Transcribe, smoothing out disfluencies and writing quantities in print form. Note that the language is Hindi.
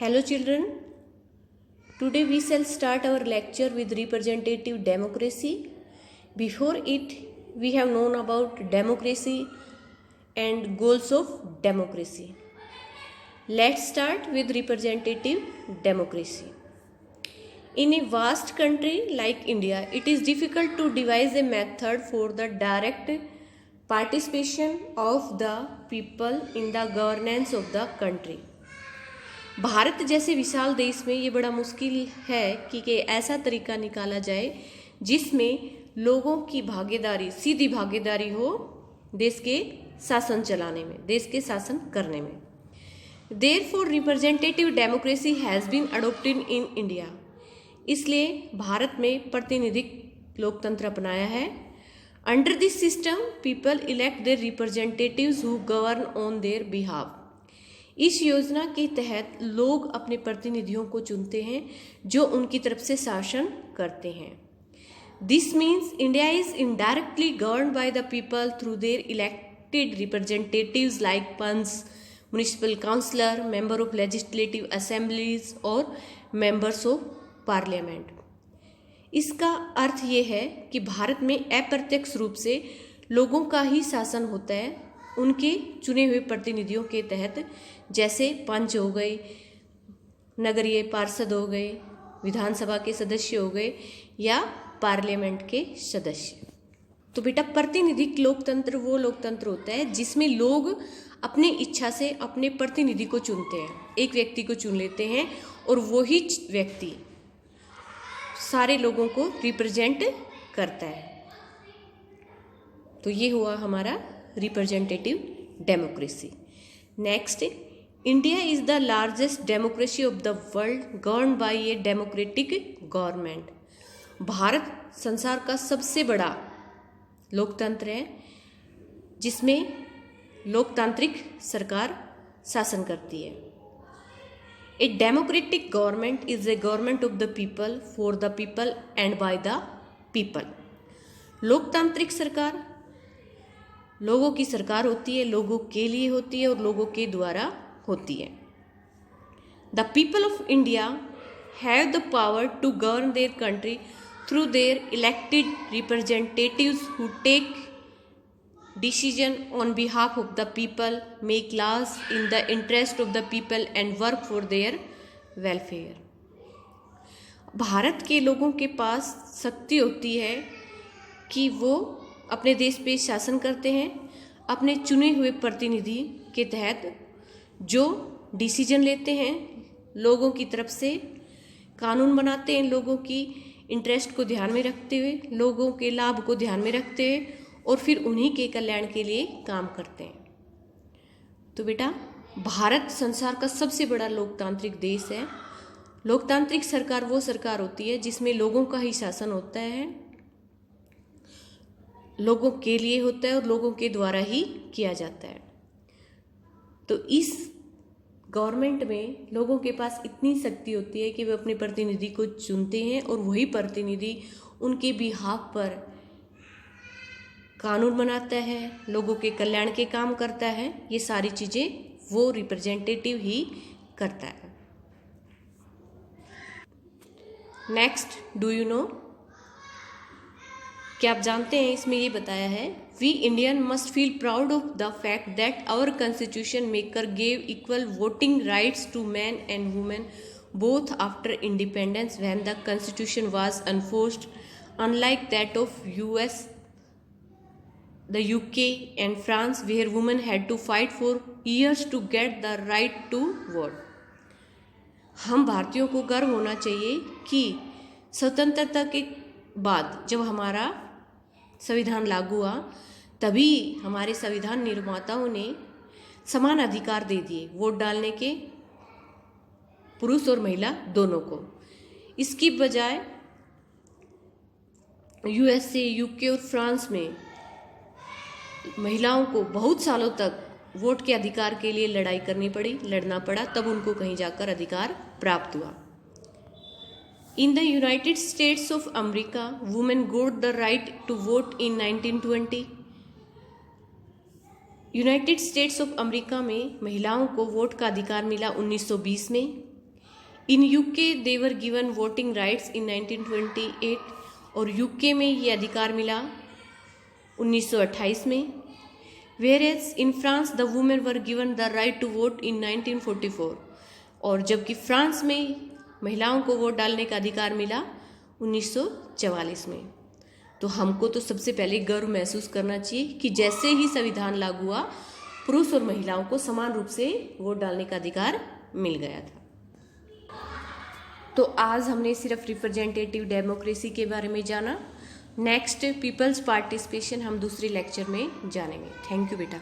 Hello children, today we shall start our lecture with representative democracy. Before it, we have known about democracy and goals of democracy. Let's start with representative democracy. In a vast country like India, it is difficult to devise a method for the direct participation of the people in the governance of the country. Bharat जैसे विशाल देश में ये बड़ा मुश्किल है कि ऐसा तरीका निकाला जाए जिसमें लोगों की भागीदारी, सीधी भागीदारी हो देश के शासन चलाने में, देश के शासन करने में। Therefore, representative democracy has been adopted in India. इसलिए भारत में प्रतिनिधिक लोकतंत्र अपनाया है। Under this system, people elect their representatives who govern on their behalf. इस योजना के तहत लोग अपने प्रतिनिधियों को चुनते हैं जो उनकी तरफ से शासन करते हैं। This means India is indirectly governed by the people through their elected representatives like punch, municipal councillor, member of legislative assemblies और members of parliament. इसका अर्थ ये है कि भारत में अप्रत्यक्ष रूप से लोगों का ही शासन होता है उनके चुने हुए प्रतिनिधियों के तहत, जैसे पंच हो गए, नगरीय पार्षद हो गए, विधानसभा के सदस्य हो गए या पार्लियामेंट के सदस्य। तो बेटा प्रतिनिधिक लोकतंत्र वो लोकतंत्र होता है जिसमें लोग अपने इच्छा से अपने प्रतिनिधि को चुनते हैं, एक व्यक्ति को चुन लेते हैं और वही व्यक्ति सारे लोगों को रिप्रेजेंट करता है। तो ये हुआ हमारा representative democracy. Next, India is the largest democracy of the world governed by a democratic government. Bharat संसार का सबसे बड़ा लोकतंत्र है जिसमें लोकतांत्रिक सरकार शासन करती है। A democratic government is a government of the people, for the people and by the people. लोकतांत्रिक सरकार लोगों की सरकार होती है, लोगों के लिए होती है और लोगों के द्वारा होती है। The people of India have the power to govern their country through their elected representatives who take decision on behalf of the people, make laws in the interest of the people and work for their welfare. Bharat के लोगों के पास शक्ति होती है कि वो अपने देश पे शासन करते हैं अपने चुने हुए प्रतिनिधि के तहत, जो डिसीजन लेते हैं लोगों की तरफ से, कानून बनाते हैं लोगों की इंटरेस्ट को ध्यान में रखते हुए, लोगों के लाभ को ध्यान में रखते हुए और फिर उन्हीं के कल्याण के लिए काम करते हैं। तो बेटा भारत संसार का सबसे बड़ा लोकतांत्रिक देश है। लोकतांत्रिक सरकार वो सरकार होती है जिसमें लोगों का ही शासन होता है, लोगों के लिए होता है और लोगों के द्वारा ही किया जाता है। तो इस गवर्नमेंट में लोगों के पास इतनी शक्ति होती है कि वे अपने प्रतिनिधि को चुनते हैं और वही प्रतिनिधि उनके बिहाफ पर कानून बनाता है, लोगों के कल्याण के काम करता है। ये सारी चीज़ें वो रिप्रेजेंटेटिव ही करता है। नेक्स्ट, डू यू नो, क्या आप जानते हैं इसमें ये बताया है, we Indian must feel proud of the fact that our constitution maker gave equal voting rights to man and women both after independence when the constitution was enforced unlike that of US, the UK and France where women had to fight for years to get the right to vote. हम भारतीयों को गर्व होना चाहिए कि स्वतंत्रता के बाद जब हमारा संविधान लागू हुआ तभी हमारे संविधान निर्माताओं ने समान अधिकार दे दिए वोट डालने के, पुरुष और महिला दोनों को। इसकी बजाय यूएसए, यूके और फ्रांस में महिलाओं को बहुत सालों तक वोट के अधिकार के लिए लड़ाई करनी पड़ी, लड़ना पड़ा, तब उनको कहीं जाकर अधिकार प्राप्त हुआ। In the United States of America, women got the right to vote in 1920. United States of America में महिलाओं को वोट का अधिकार मिला 1920 में। In UK they were given voting rights in 1928 और यूके में ये अधिकार मिला 1928 में। Whereas in France the women were given the right to vote in 1944 और जबकि फ्रांस में महिलाओं को वोट डालने का अधिकार मिला 1944 में। तो हमको तो सबसे पहले गर्व महसूस करना चाहिए कि जैसे ही संविधान लागू हुआ पुरुष और महिलाओं को समान रूप से वोट डालने का अधिकार मिल गया था। तो आज हमने सिर्फ रिप्रेजेंटेटिव डेमोक्रेसी के बारे में जाना। नेक्स्ट पीपल्स पार्टिसिपेशन हम दूसरे लेक्चर में जानेंगे। थैंक यू बेटा।